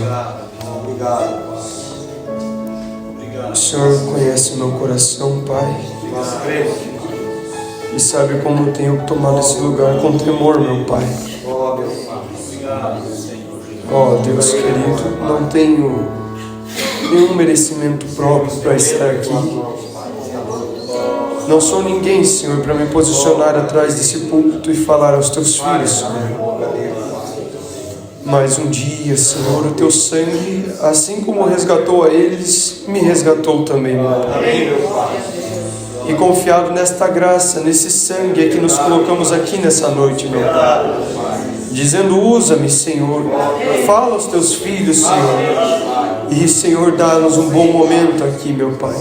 Senhor. Obrigado, Pai. O Senhor conhece meu coração, Pai. E sabe como eu tenho tomado esse lugar com temor, meu Pai. Ó Deus querido, não tenho nenhum merecimento próprio para estar aqui. Não sou ninguém, Senhor, para me posicionar atrás desse púlpito e falar aos teus filhos, Senhor. Mas um dia, Senhor, o teu sangue, assim como resgatou a eles, me resgatou também, meu Pai. E confiado nesta graça, nesse sangue, é que nos colocamos aqui nessa noite, meu Pai. Dizendo, usa-me, Senhor. Fala aos teus filhos, Senhor. E, Senhor, dá-nos um bom momento aqui, meu Pai.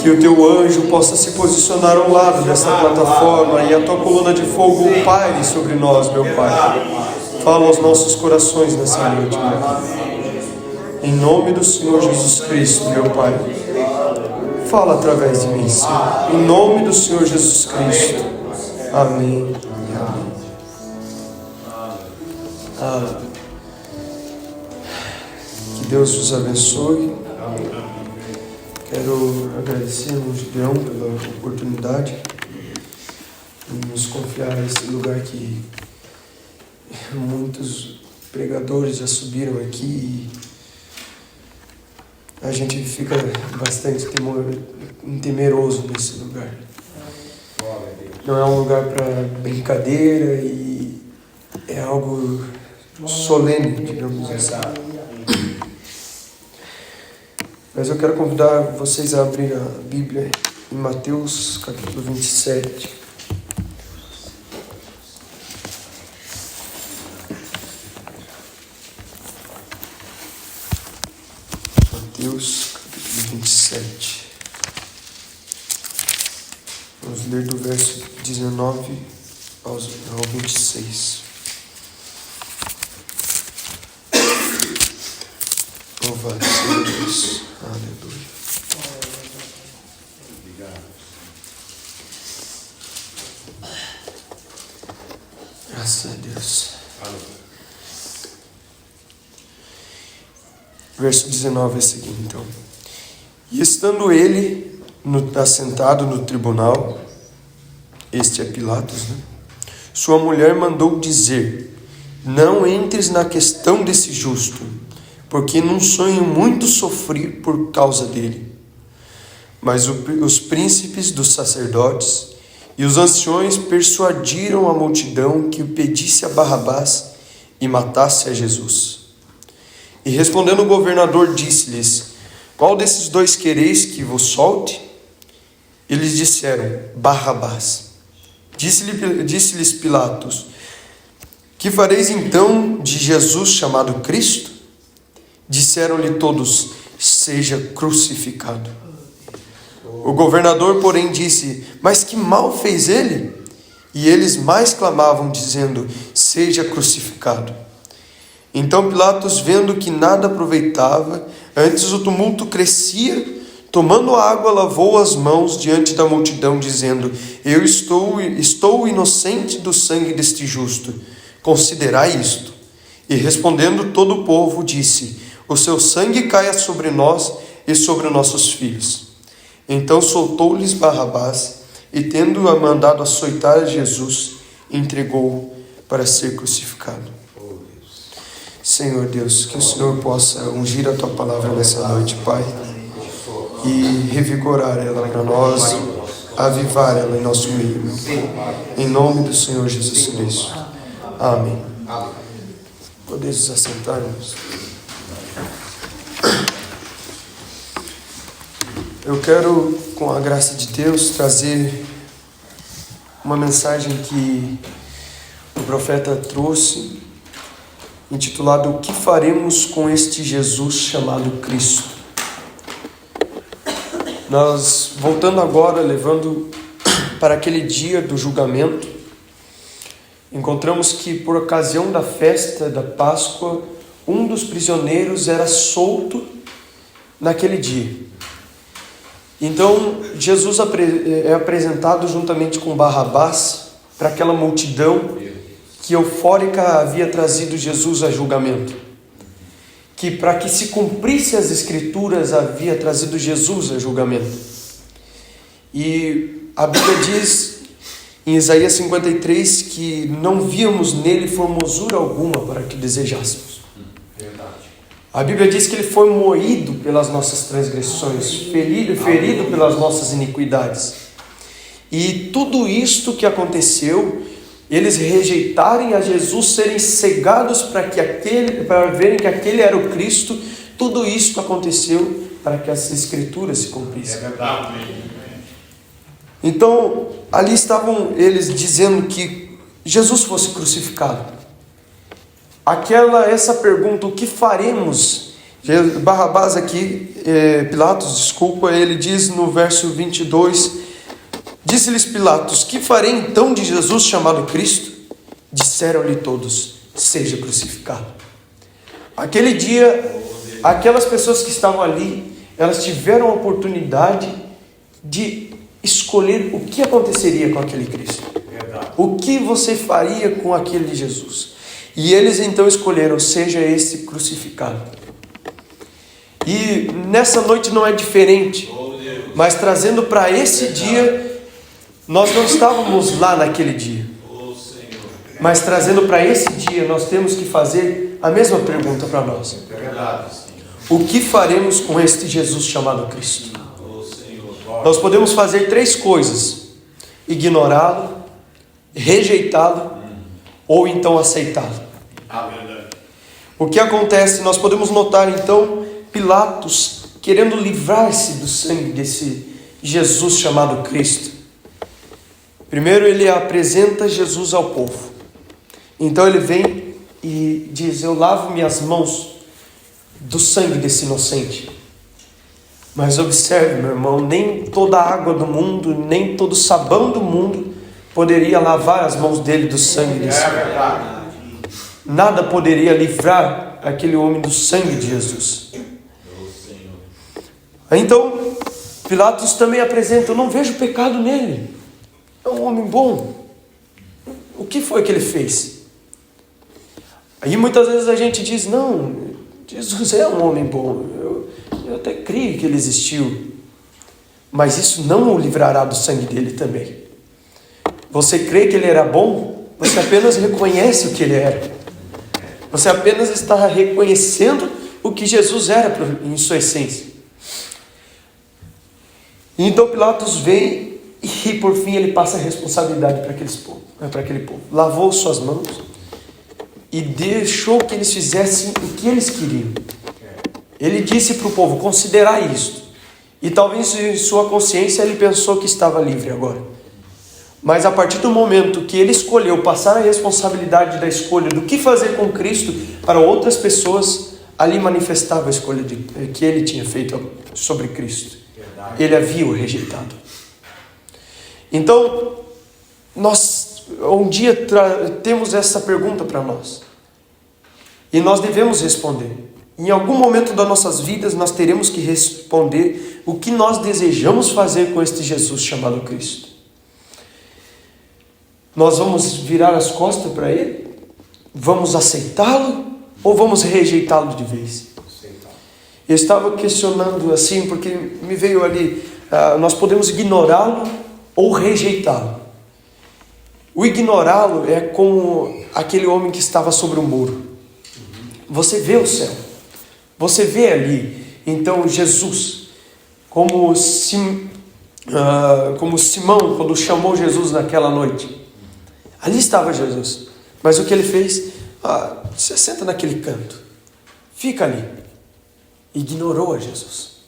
Que o teu anjo possa se posicionar ao lado desta plataforma e a tua coluna de fogo paire sobre nós, meu Pai. Fala aos nossos corações nessa noite, meu Pai. Em nome do Senhor Jesus Cristo, meu Pai. Fala através de mim, Senhor. Em nome do Senhor Jesus Cristo. Amém. Amém. Que Deus vos abençoe. Quero agradecer ao Gideão pela oportunidade de nos confiar a esse lugar que muitos pregadores já subiram aqui e a gente fica bastante temeroso nesse lugar. Não é um lugar para brincadeira e é algo solene, digamos assim. Mas eu quero convidar vocês a abrir a Bíblia em Mateus capítulo 27. Mateus capítulo 27. Vamos ler do verso 19 ao 26. Louvado seja Deus. Aleluia. Obrigado. Graças a Deus. Verso 19 é o seguinte, então. E estando ele assentado no tribunal, este é Pilatos, né? Sua mulher mandou dizer: não entres na questão desse justo, porque num sonho muito sofri por causa dele. Mas os príncipes dos sacerdotes e os anciões persuadiram a multidão que pedisse a Barrabás e matasse a Jesus. E respondendo o governador, disse-lhes: qual desses dois quereis que vos solte? Eles disseram: Barrabás. Disse-lhes Pilatos: que fareis então de Jesus chamado Cristo? Disseram-lhe todos: seja crucificado. O governador, porém, disse: mas que mal fez ele? E eles mais clamavam, dizendo: seja crucificado. Então Pilatos, vendo que nada aproveitava, antes o tumulto crescia, tomando água, lavou as mãos diante da multidão, dizendo: eu estou inocente do sangue deste justo, considerai isto. E respondendo todo o povo, disse: o seu sangue caia sobre nós e sobre nossos filhos. Então soltou-lhes Barrabás, e tendo mandado açoitar Jesus, entregou-o para ser crucificado. Senhor Deus, que o Senhor possa ungir a Tua palavra nessa noite, Pai, e revigorar ela para nós, avivar ela em nosso meio, meu Pai. Em nome do Senhor Jesus Cristo. Amém. Podeis assentar, irmãos. Eu quero, com a graça de Deus, trazer uma mensagem que o profeta trouxe, intitulado: o que faremos com este Jesus chamado Cristo? Nós, voltando agora, levando para aquele dia do julgamento, encontramos que por ocasião da festa da Páscoa, um dos prisioneiros era solto naquele dia. Então, Jesus é apresentado juntamente com Barrabás para aquela multidão que eufórica havia trazido Jesus a julgamento. que para que se cumprisse as Escrituras havia trazido Jesus a julgamento. E a Bíblia diz em Isaías 53 que não víamos nele formosura alguma para que desejássemos. Verdade. A Bíblia diz que ele foi moído pelas nossas transgressões, ferido pelas nossas iniquidades. E tudo isto que aconteceu, eles rejeitarem a Jesus, serem cegados para verem que aquele era o Cristo, tudo isto aconteceu para que as Escrituras se cumprissem. É verdade. Então, ali estavam eles dizendo que Jesus fosse crucificado. Essa pergunta, o que faremos? Barrabás aqui, Pilatos, desculpa, ele diz no verso 22, disse-lhes Pilatos, que farei então de Jesus chamado Cristo? Disseram-lhe todos, seja crucificado. Aquele dia, aquelas pessoas que estavam ali, elas tiveram a oportunidade de escolher o que aconteceria com aquele Cristo. Verdade. O que você faria com aquele Jesus? E eles então escolheram, seja esse crucificado. E nessa noite não é diferente, mas trazendo para esse dia, nós não estávamos lá naquele dia, mas trazendo para esse dia, nós temos que fazer a mesma pergunta para nós. É verdade. O que faremos com este Jesus chamado Cristo? Nós podemos fazer 3 coisas: ignorá-lo, rejeitá-lo ou então aceitá-lo. O que acontece? Nós podemos notar então Pilatos querendo livrar-se do sangue desse Jesus chamado Cristo. Primeiro ele apresenta Jesus ao povo. Então ele vem e diz: eu lavo minhas mãos do sangue desse inocente. Mas observe, meu irmão, nem toda a água do mundo, nem todo o sabão do mundo poderia lavar as mãos dele do sangue desse. É verdade. Nada poderia livrar aquele homem do sangue de Jesus. Então, Pilatos também apresenta: eu não vejo pecado nele. É um homem bom. O que foi que ele fez? Aí muitas vezes a gente diz: não, Jesus é um homem bom. Eu até creio que ele existiu. Mas isso não o livrará do sangue dele também. Você crê que ele era bom? Você apenas reconhece o que ele era. Você apenas está reconhecendo o que Jesus era em sua essência. Então Pilatos vem e por fim ele passa a responsabilidade para aquele povo. Lavou suas mãos e deixou que eles fizessem o que eles queriam. Ele disse para o povo: considerai isto. E talvez em sua consciência ele pensou que estava livre agora. Mas a partir do momento que ele escolheu passar a responsabilidade da escolha do que fazer com Cristo para outras pessoas, ali manifestava a escolha que ele tinha feito sobre Cristo. Ele havia o rejeitado. Então, nós um dia temos essa pergunta para nós. E nós devemos responder. Em algum momento das nossas vidas, nós teremos que responder o que nós desejamos fazer com este Jesus chamado Cristo. Nós vamos virar as costas para Ele? Vamos aceitá-lo? Ou vamos rejeitá-lo de vez? Eu estava questionando assim, porque me veio ali, nós podemos ignorá-lo ou rejeitá-lo. O ignorá-lo é como aquele homem que estava sobre o muro. Você vê o céu. Você vê ali, então, Jesus, como Simão, quando chamou Jesus naquela noite. Ali estava Jesus. Mas o que ele fez? Você senta naquele canto. Fica ali. Ignorou a Jesus.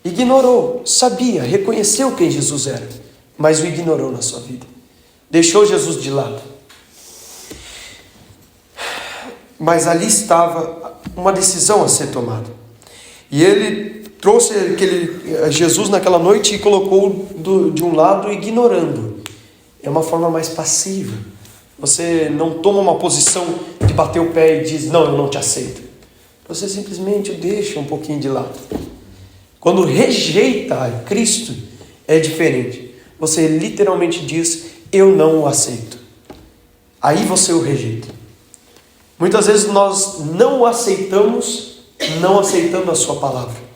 Ignorou, sabia, reconheceu quem Jesus era, mas o ignorou na sua vida. Deixou Jesus de lado. Mas ali estava uma decisão a ser tomada. E ele trouxe Jesus naquela noite e colocou de um lado, ignorando. É uma forma mais passiva. Você não toma uma posição de bater o pé e diz: não, eu não te aceito. Você simplesmente o deixa um pouquinho de lado. Quando rejeita Cristo, é diferente. Você literalmente diz: eu não o aceito. Aí você o rejeita. Muitas vezes nós não o aceitamos não aceitando a sua palavra.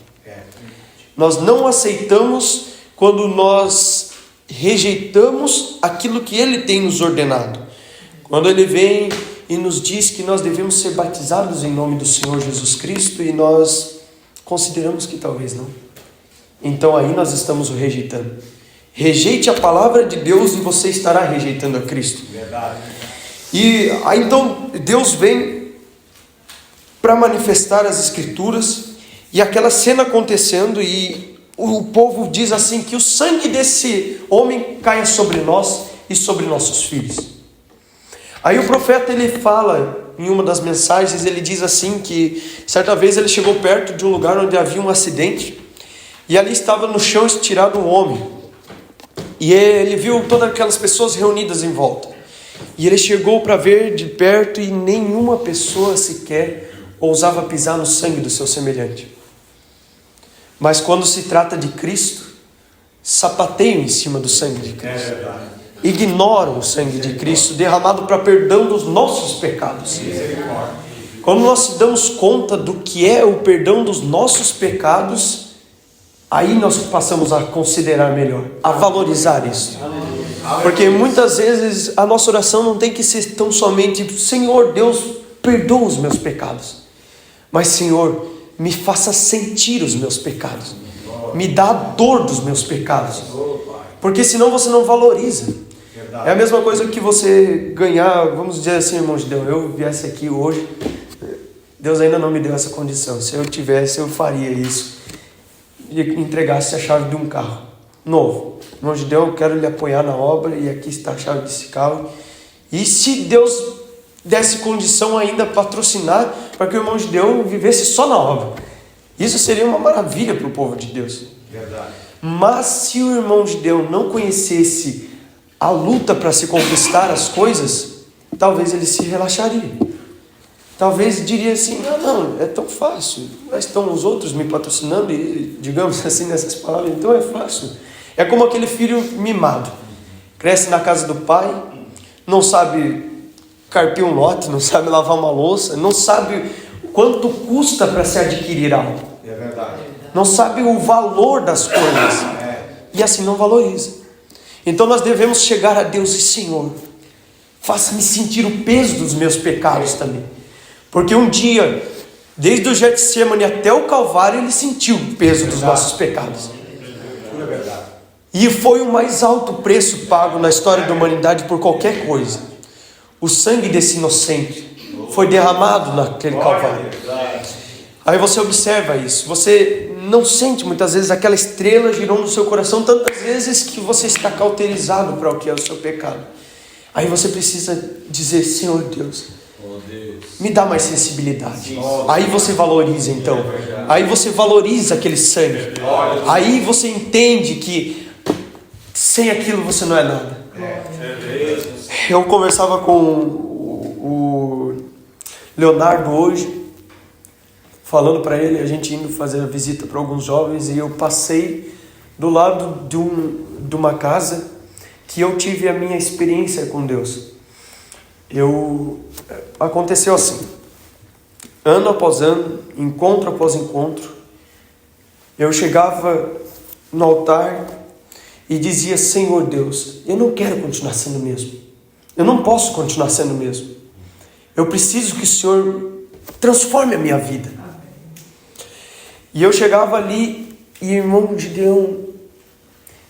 Nós não aceitamos quando nós rejeitamos aquilo que Ele tem nos ordenado. Quando Ele vem e nos diz que nós devemos ser batizados em nome do Senhor Jesus Cristo e nós consideramos que talvez não. Então aí nós estamos o rejeitando. Rejeite a palavra de Deus e você estará rejeitando a Cristo. Verdade. E aí então Deus vem para manifestar as Escrituras e aquela cena acontecendo e o povo diz assim que o sangue desse homem caia sobre nós e sobre nossos filhos. Aí o profeta ele fala em uma das mensagens, ele diz assim que certa vez ele chegou perto de um lugar onde havia um acidente e ali estava no chão estirado um homem e ele viu todas aquelas pessoas reunidas em volta e ele chegou para ver de perto e nenhuma pessoa sequer ousava pisar no sangue do seu semelhante. Mas quando se trata de Cristo, sapateiam em cima do sangue de Cristo. Ignoram o sangue de Cristo derramado para perdão dos nossos pecados. Quando nós se damos conta do que é o perdão dos nossos pecados, aí nós passamos a considerar melhor, a valorizar isso. Porque muitas vezes a nossa oração não tem que ser tão somente Senhor Deus, perdoa os meus pecados. Mas Senhor, me faça sentir os meus pecados. Me dá a dor dos meus pecados. Porque senão você não valoriza. É a mesma coisa que você ganhar, vamos dizer assim, irmão Gideão, eu viesse aqui hoje, Deus ainda não me deu essa condição. Se eu tivesse, eu faria isso. E entregasse a chave de um carro novo. Irmão Gideão, eu quero lhe apoiar na obra e aqui está a chave desse carro. E se Deus desse condição ainda patrocinar para que o irmão Gideão vivesse só na obra, isso seria uma maravilha para o povo de Deus. Verdade. Mas se o irmão Gideão não conhecesse a luta para se conquistar as coisas, talvez ele se relaxaria. Talvez diria assim, não, é tão fácil, mas estão os outros me patrocinando e, digamos assim, nessas palavras, então é fácil. É como aquele filho mimado, cresce na casa do pai, não sabe carpir um lote, não sabe lavar uma louça, não sabe quanto custa para se adquirir algo. É verdade. Não sabe o valor das coisas. E assim não valoriza. Então nós devemos chegar a Deus e Senhor, faça-me sentir o peso dos meus pecados também. Porque um dia, desde o Getsemane até o Calvário, ele sentiu o peso dos nossos pecados. É verdade. E foi o mais alto preço pago na história da humanidade por qualquer coisa. O sangue desse inocente foi derramado naquele Calvário. Aí você observa isso. Você não sente muitas vezes aquela estrela girando no seu coração tantas vezes que você está cauterizado para o que é o seu pecado. Aí você precisa dizer, Senhor Deus, me dá mais sensibilidade. Aí você valoriza então. Aí você valoriza aquele sangue. Aí você entende que sem aquilo você não é nada. Eu conversava com o Leonardo hoje, falando para ele, a gente indo fazer a visita para alguns jovens, e eu passei do lado de uma casa que eu tive a minha experiência com Deus. Aconteceu assim, ano após ano, encontro após encontro, eu chegava no altar e dizia, Senhor Deus, eu não quero continuar sendo o mesmo, eu não posso continuar sendo o mesmo, eu preciso que o Senhor transforme a minha vida. E eu chegava ali e, irmão Gideão,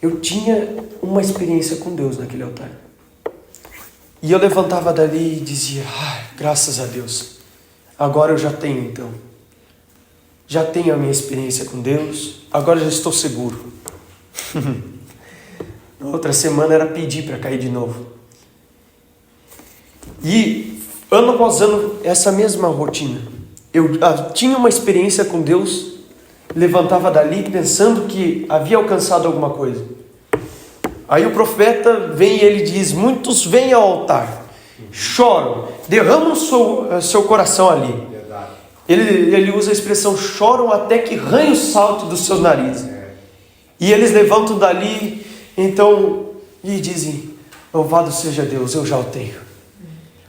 eu tinha uma experiência com Deus naquele altar. E eu levantava dali e dizia, graças a Deus, agora eu já tenho então. Já tenho a minha experiência com Deus, agora eu já estou seguro. Na outra semana era pedir para cair de novo. E ano após ano, essa mesma rotina. Eu tinha uma experiência com Deus, levantava dali pensando que havia alcançado alguma coisa. Aí o profeta vem e ele diz, muitos vêm ao altar, choram, derramam seu coração ali. Ele usa a expressão, choram até que ranham o salto dos seus narizes. E eles levantam dali, então, e dizem, louvado seja Deus, eu já o tenho.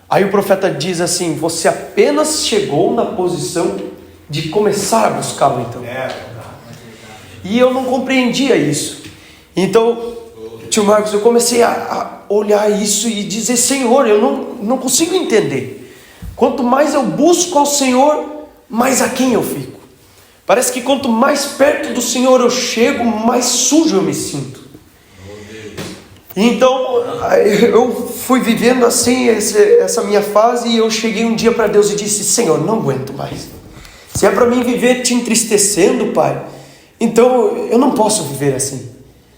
Aí o profeta diz assim, você apenas chegou na posição de começar a buscá-lo então. E eu não compreendia isso. Então, tio Marcos, eu comecei a olhar isso e dizer: Senhor, eu não consigo entender. Quanto mais eu busco ao Senhor, mais aquém eu fico. Parece que quanto mais perto do Senhor eu chego, mais sujo eu me sinto. Então eu fui vivendo assim essa minha fase, e eu cheguei um dia para Deus e disse: Senhor, não aguento mais. Se é para mim viver te entristecendo, Pai, então eu não posso viver assim.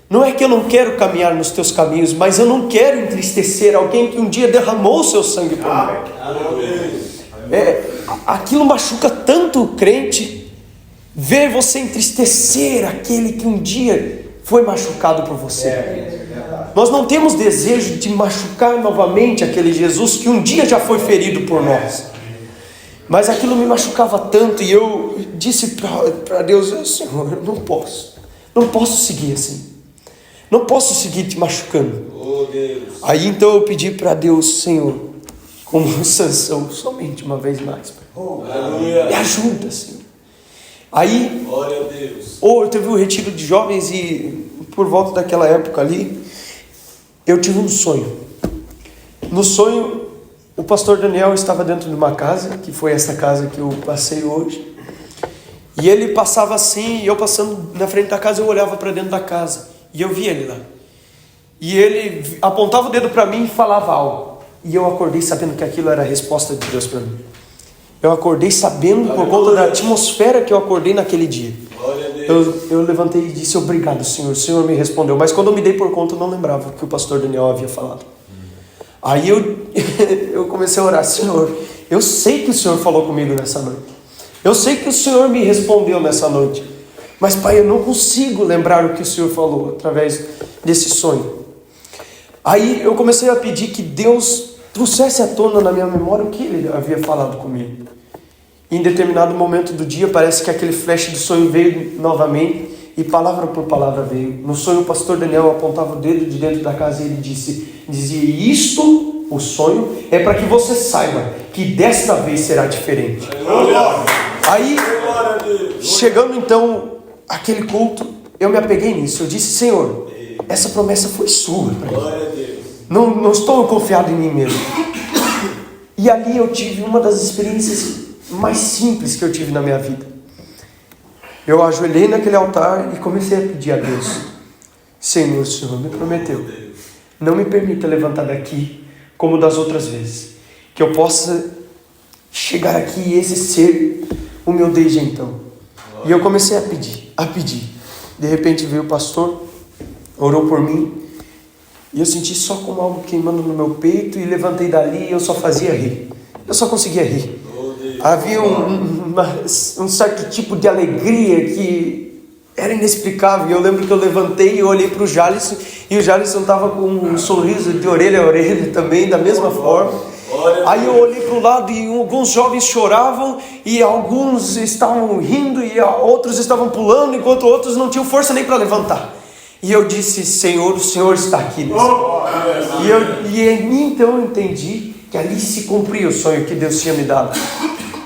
Não é que eu não quero caminhar nos teus caminhos, mas eu não quero entristecer alguém que um dia derramou o seu sangue por mim. Aquilo machuca tanto o crente, ver você entristecer aquele que um dia foi machucado por você. Nós não temos desejo de machucar novamente aquele Jesus que um dia já foi ferido por nós. Mas aquilo me machucava tanto, e eu disse para Deus: Senhor, eu não posso seguir assim. Não posso seguir te machucando. Aí então eu pedi para Deus: Senhor, como Sansão, somente uma vez mais, Pai. Me ajuda, Senhor. Aí, teve um retiro de jovens, e por volta daquela época ali, eu tive um sonho. No sonho, o pastor Daniel estava dentro de uma casa, que foi essa casa que eu passei hoje. E ele passava assim, e eu passando na frente da casa, eu olhava para dentro da casa, e eu via ele lá. E ele apontava o dedo para mim e falava algo. E eu acordei sabendo que aquilo era a resposta de Deus para mim. Eu acordei sabendo, por conta da atmosfera que eu acordei naquele dia. Eu levantei e disse: obrigado, Senhor. O Senhor me respondeu. Mas quando eu me dei por conta, eu não lembrava o que o pastor Daniel havia falado. Aí eu comecei a orar: Senhor, eu sei que o Senhor falou comigo nessa noite. Eu sei que o Senhor me respondeu nessa noite. Mas, Pai, eu não consigo lembrar o que o Senhor falou através desse sonho. Aí eu comecei a pedir que Deus trouxesse à tona na minha memória o que Ele havia falado comigo. Em determinado momento do dia, parece que aquele flash do sonho veio novamente, e palavra por palavra veio. No sonho, o pastor Daniel apontava o dedo de dentro da casa e ele dizia: isto, o sonho, é para que você saiba que desta vez será diferente. Aí, chegando então aquele culto, eu me apeguei nisso. Eu disse: Senhor, essa promessa foi sua para mim. Não estou confiado em mim mesmo. E ali eu tive uma das experiências mais simples que eu tive na minha vida. Eu ajoelhei naquele altar e comecei a pedir a Deus: Senhor, o Senhor me prometeu, não me permita levantar daqui como das outras vezes, que eu possa chegar aqui e esse ser o meu desde então. E eu comecei a pedir. De repente veio o pastor, orou por mim, e eu senti só como algo queimando no meu peito, e levantei dali e eu só fazia rir. Eu só conseguia rir. Havia um certo tipo de alegria que era inexplicável. Eu lembro que eu levantei e eu olhei para o Jalisson, e o Jalisson estava com um sorriso de orelha a orelha também, da mesma forma. Aí eu olhei para o lado e alguns jovens choravam, e alguns estavam rindo, e outros estavam pulando, enquanto outros não tinham força nem para levantar. E eu disse: Senhor, o Senhor está aqui. E então eu entendi que ali se cumpria o sonho que Deus tinha me dado.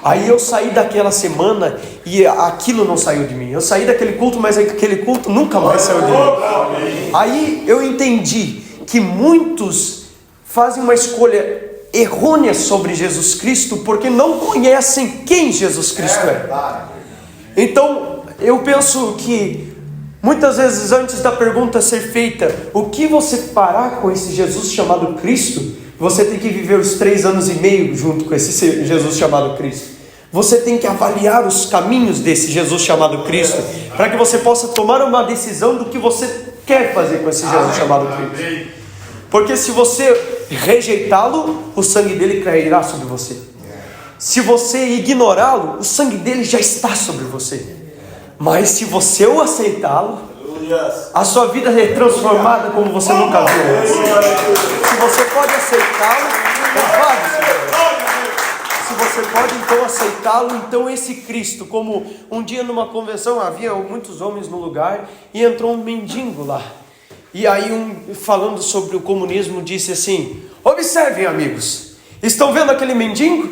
Aí eu saí daquela semana e aquilo não saiu de mim. Eu saí daquele culto, mas aquele culto nunca mais saiu de mim. Aí eu entendi que muitos fazem uma escolha errônea sobre Jesus Cristo porque não conhecem quem Jesus Cristo é. Então eu penso que muitas vezes, antes da pergunta ser feita, o que você fará com esse Jesus chamado Cristo, você tem que viver os 3 anos e meio junto com esse Jesus chamado Cristo. Você tem que avaliar os caminhos desse Jesus chamado Cristo, para que você possa tomar uma decisão do que você quer fazer com esse Jesus chamado Cristo. Porque se você rejeitá-lo, o sangue dele cairá sobre você. Se você ignorá-lo, o sangue dele já está sobre você. Mas se você o aceitá-lo, a sua vida é transformada como você nunca viu antes. Se você pode aceitá-lo, louvado seja Deus. Se você pode então aceitá-lo, então esse Cristo, como um dia numa convenção havia muitos homens no lugar e entrou um mendigo lá. E aí falando sobre o comunismo disse assim: observem, amigos, estão vendo aquele mendigo?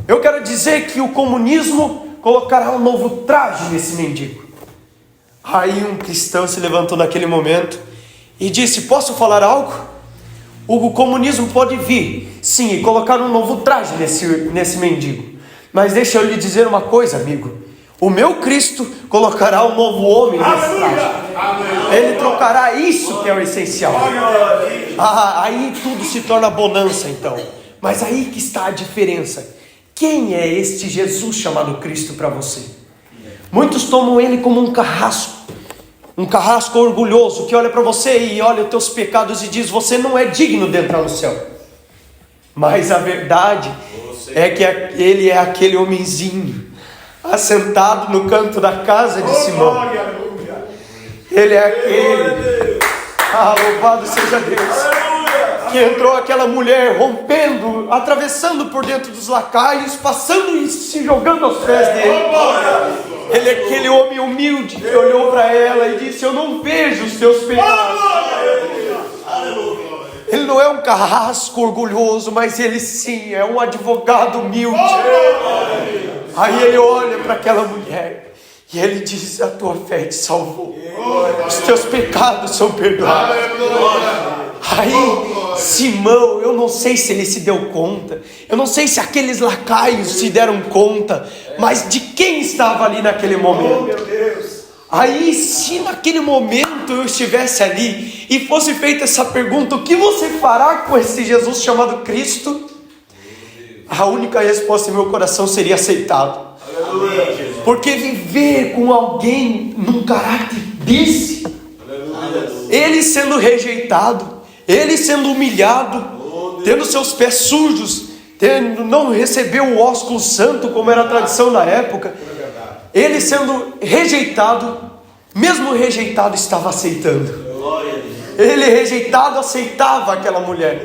Eu quero dizer que o comunismo colocará um novo traje nesse mendigo. Aí um cristão se levantou naquele momento e disse: posso falar algo? O comunismo pode vir, sim, e colocar um novo traje nesse mendigo. Mas deixa eu lhe dizer uma coisa, amigo. O meu Cristo colocará um novo homem nesse traje. Ele trocará isso que é o essencial. Aí tudo se torna bonança então. Mas aí que está a diferença. Quem é este Jesus chamado Cristo para você? Muitos tomam ele como um carrasco orgulhoso, que olha para você e olha os teus pecados e diz: você não é digno de entrar no céu. Mas a verdade é que ele é aquele homenzinho assentado no canto da casa de Simão. Ele é aquele, louvado seja Deus, que entrou aquela mulher rompendo, atravessando por dentro dos lacaios, passando e se jogando aos pés dele. Ele é aquele homem humilde que olhou para ela e disse: eu não vejo os teus pecados. Ele não é um carrasco orgulhoso, mas ele sim é um advogado humilde. Aí ele olha para aquela mulher e ele diz: a tua fé te salvou, os teus pecados são perdoados. Aí Simão, eu não sei se ele se deu conta, eu não sei se aqueles lacaios se deram conta, mas de quem estava ali naquele momento. Aí, se naquele momento eu estivesse ali e fosse feita essa pergunta: o que você fará com esse Jesus chamado Cristo? A única resposta em meu coração seria aceitá-lo. Porque viver com alguém num caráter desse, ele sendo rejeitado, ele sendo humilhado, tendo seus pés sujos, não recebeu o ósculo santo como era a tradição na época, ele sendo rejeitado, mesmo rejeitado estava aceitando. Ele rejeitado aceitava aquela mulher.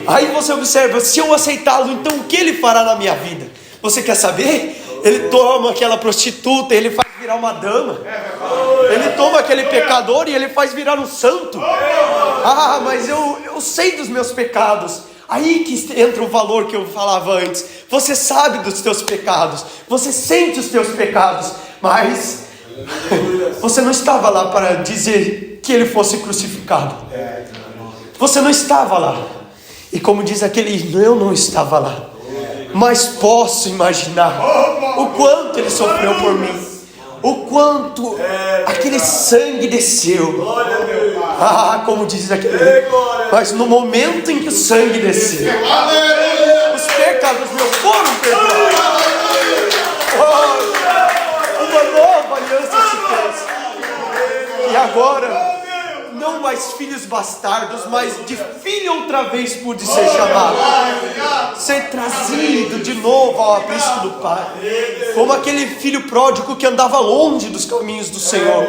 Aí você observa: se eu aceitá-lo, então o que ele fará na minha vida? Você quer saber? Ele toma aquela prostituta, ele faz virar uma dama. Ele toma aquele pecador e ele faz virar um santo. Mas eu sei dos meus pecados. Aí que entra o valor que eu falava antes. Você sabe dos teus pecados, você sente os teus pecados, mas você não estava lá para dizer que ele fosse crucificado. Você não estava lá. E como diz aquele hino, eu não estava lá, mas posso imaginar o quanto ele sofreu por mim, o quanto aquele sangue desceu. Como diz aquele, mas no momento em que o sangue desceu, os pecados meus foram perdoados. Uma nova aliança se fez. E agora, não mais filhos bastardos, mas de filho outra vez pude ser chamado, ser trazido de novo ao aprisco do Pai, como aquele filho pródigo que andava longe dos caminhos do Senhor.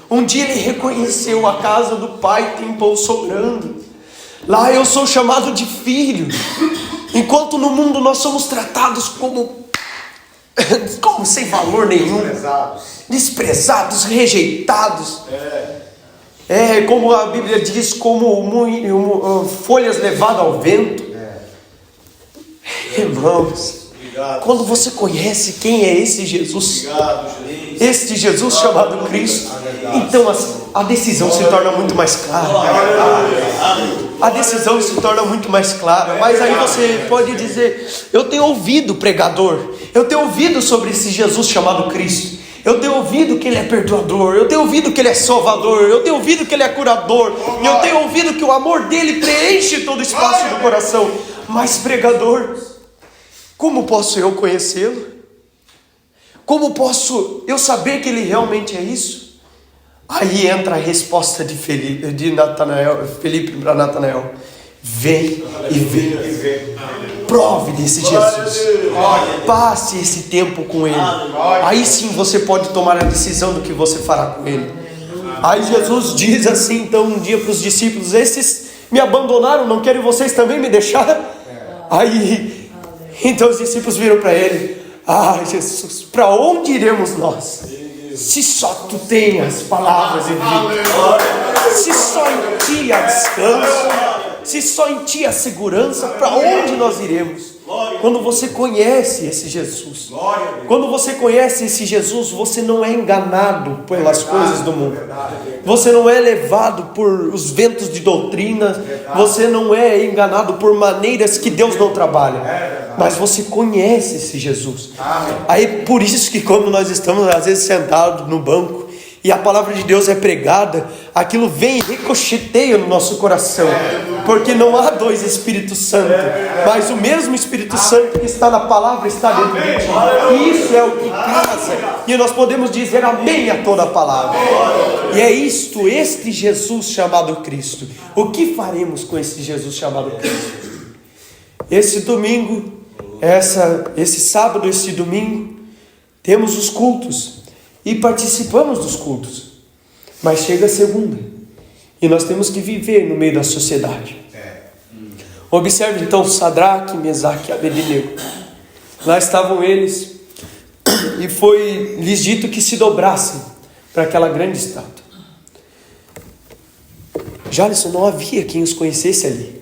Um dia ele reconheceu a casa do Pai, tem pão sobrando. Lá eu sou chamado de filho, enquanto no mundo nós somos tratados como sem valor nenhum, desprezados, rejeitados. Como a Bíblia diz, como folhas levadas ao vento. Irmãos, quando você conhece quem é esse Jesus, este Jesus chamado Cristo, então a decisão se torna muito mais clara. A decisão se torna muito mais clara. Mas aí você pode dizer: eu tenho ouvido pregador, eu tenho ouvido sobre esse Jesus chamado Cristo, eu tenho ouvido que Ele é perdoador, eu tenho ouvido que Ele é salvador, eu tenho ouvido que Ele é curador, eu tenho ouvido que o amor dEle preenche todo o espaço do coração. Mas pregador, como posso eu conhecê-lo? Como posso eu saber que Ele realmente é isso? Aí entra a resposta de Felipe para Natanael: vem e vê. Prove desse Jesus. Passe esse tempo com Ele. Aí sim você pode tomar a decisão do que você fará com Ele. Aí Jesus diz assim então um dia para os discípulos: esses me abandonaram, não querem vocês também me deixar? Aí então os discípulos viram para Ele: Jesus, para onde iremos nós? Se só Tu tens as palavras de vida, se só em Ti há descanso, se só em Ti há segurança, para onde nós iremos? Quando você conhece esse Jesus. Quando você conhece esse Jesus, você não é enganado pelas coisas do mundo. Você não é levado por os ventos de doutrina. Você não é enganado por maneiras que Deus não trabalha. Mas você conhece esse Jesus. Aí por isso que quando nós estamos às vezes sentados no banco e a palavra de Deus é pregada, aquilo vem e ricocheteia no nosso coração, porque não há dois Espíritos Santos, mas o mesmo Espírito Santo que está na palavra está dentro de ti. E isso é o que casa, e nós podemos dizer amém a toda a palavra. E é isto, este Jesus chamado Cristo. O que faremos com esse Jesus chamado Cristo? Esse domingo, esse sábado, esse domingo, temos os cultos e participamos dos cultos, mas chega a segunda e nós temos que viver no meio da sociedade. Observe então Sadraque, Mesaque e Abednego. Lá estavam eles e foi lhes dito que se dobrassem para aquela grande estátua. Jalisson, não havia quem os conhecesse ali.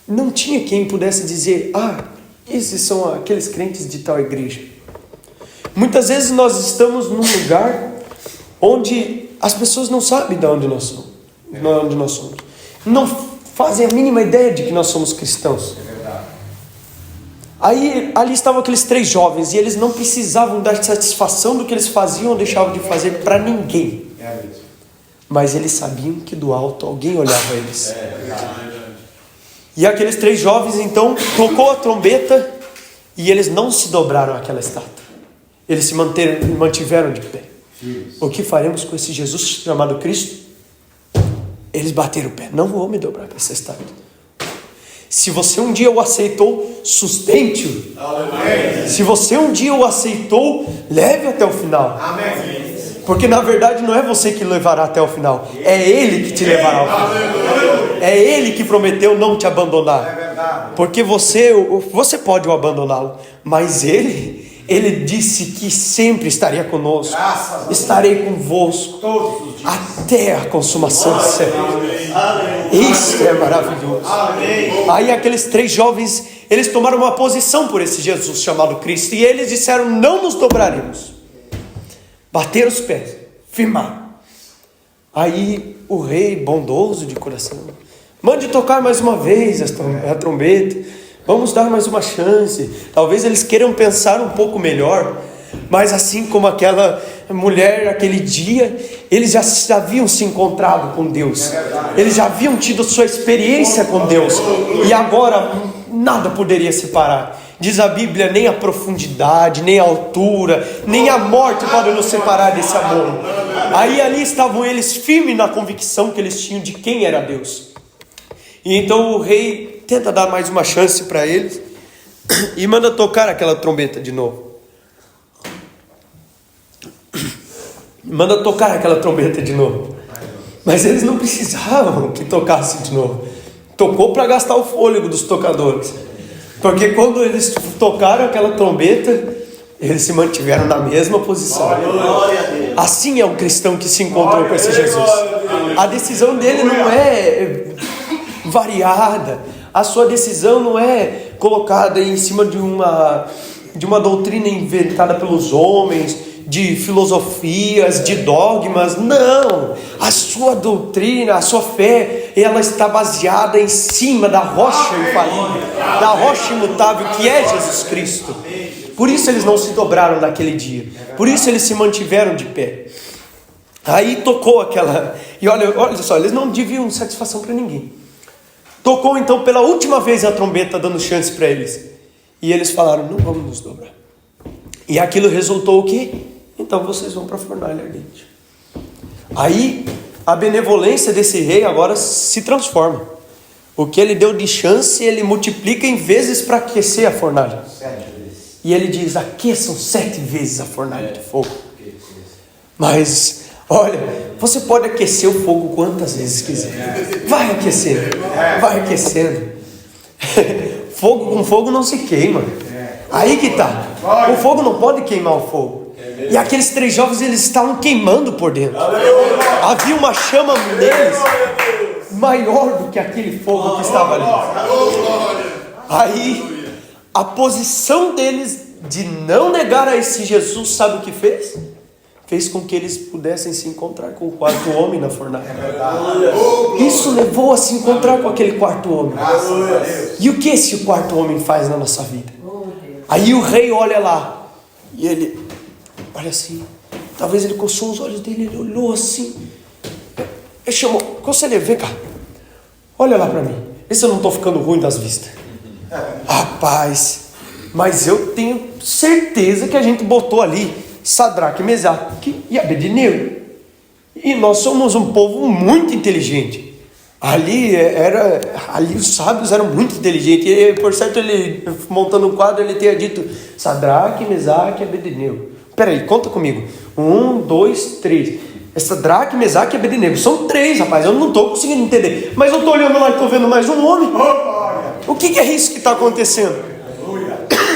Não tinha quem pudesse dizer: esses são aqueles crentes de tal igreja. Muitas vezes nós estamos num lugar onde as pessoas não sabem de onde nós somos. Não fazem a mínima ideia de que nós somos cristãos. Aí ali estavam aqueles 3 jovens e eles não precisavam dar satisfação do que eles faziam ou deixavam de fazer para ninguém. Mas eles sabiam que do alto alguém olhava eles. E aqueles 3 jovens então tocou a trombeta e eles não se dobraram àquela estátua. Eles se mantiveram de pé. O que faremos com esse Jesus chamado Cristo? Eles bateram o pé. Não vou me dobrar para essa estátua. Se você um dia o aceitou, sustente-o. Se você um dia o aceitou, leve até o final. Porque na verdade não é você que levará até o final, é Ele que te levará ao final. É Ele que prometeu não te abandonar. Porque você pode o abandoná-lo, mas Ele disse que sempre estaria conosco. Estarei convosco até a consumação do século. Isso é maravilhoso. Aí aqueles 3 jovens, eles tomaram uma posição por esse Jesus chamado Cristo, e eles disseram: não nos dobraremos. Bateram os pés, firmaram. Aí o rei, bondoso de coração, mande tocar mais uma vez a trombeta. Vamos dar mais uma chance. Talvez eles queiram pensar um pouco melhor. Mas assim como aquela mulher, aquele dia, eles já haviam se encontrado com Deus. Eles já haviam tido sua experiência com Deus. E agora nada poderia separar. Diz a Bíblia: nem a profundidade, nem a altura, nem a morte podem nos separar desse amor. Aí ali estavam eles firmes na convicção que eles tinham de quem era Deus. E então o rei tenta dar mais uma chance para eles e manda tocar aquela trombeta de novo. Manda tocar aquela trombeta de novo. Mas eles não precisavam que tocasse de novo. Tocou para gastar o fôlego dos tocadores. Porque quando eles tocaram aquela trombeta, eles se mantiveram na mesma posição. Assim é um cristão que se encontrou com esse Jesus. A decisão dele não é variada. A sua decisão não é colocada em cima de uma doutrina inventada pelos homens, de filosofias, de dogmas. Não! A sua doutrina, a sua fé, ela está baseada em cima da rocha infalível, da rocha imutável que é Jesus Cristo. Por isso eles não se dobraram naquele dia. Por isso eles se mantiveram de pé. Aí tocou aquela... E olha só, eles não deviam satisfação para ninguém. Tocou então pela última vez a trombeta, dando chance para eles. E eles falaram: não vamos nos dobrar. E aquilo resultou o quê? Então vocês vão para a fornalha ardente. Aí a benevolência desse rei agora se transforma. O que ele deu de chance, ele multiplica em vezes para aquecer a fornalha. E ele diz: aqueçam 7 vezes a fornalha de fogo. Mas olha, você pode aquecer o fogo quantas vezes quiser. Vai aquecendo, vai aquecendo. Fogo com fogo não se queima. Aí que tá. O fogo não pode queimar o fogo. E aqueles 3 jovens, eles estavam queimando por dentro. Havia uma chama neles maior do que aquele fogo que estava ali. Aí, a posição deles de não negar a esse Jesus, sabe o que fez? Fez com que eles pudessem se encontrar com o quarto homem na fornalha. Isso levou a se encontrar com aquele quarto homem. E o que esse quarto homem faz na nossa vida? Aí o rei olha lá, e ele olha assim, talvez ele coçou os olhos dele, ele olhou assim, ele chamou, conselheiro, vem cá, olha lá pra mim, vê se eu não estou ficando ruim das vistas. Rapaz, mas eu tenho certeza que a gente botou ali Sadraque, Mesaque e Abednego, e nós somos um povo muito inteligente. Ali os sábios eram muito inteligentes. E, por certo, ele, montando um quadro, ele tinha dito Sadraque, Mesaque e Abednego. Peraí, conta comigo. 1, 2, 3. É Sadraque, Mesaque e Abednego. São 3, rapaz. Eu não estou conseguindo entender. Mas eu estou olhando lá e estou vendo mais um homem. O que é isso que está acontecendo?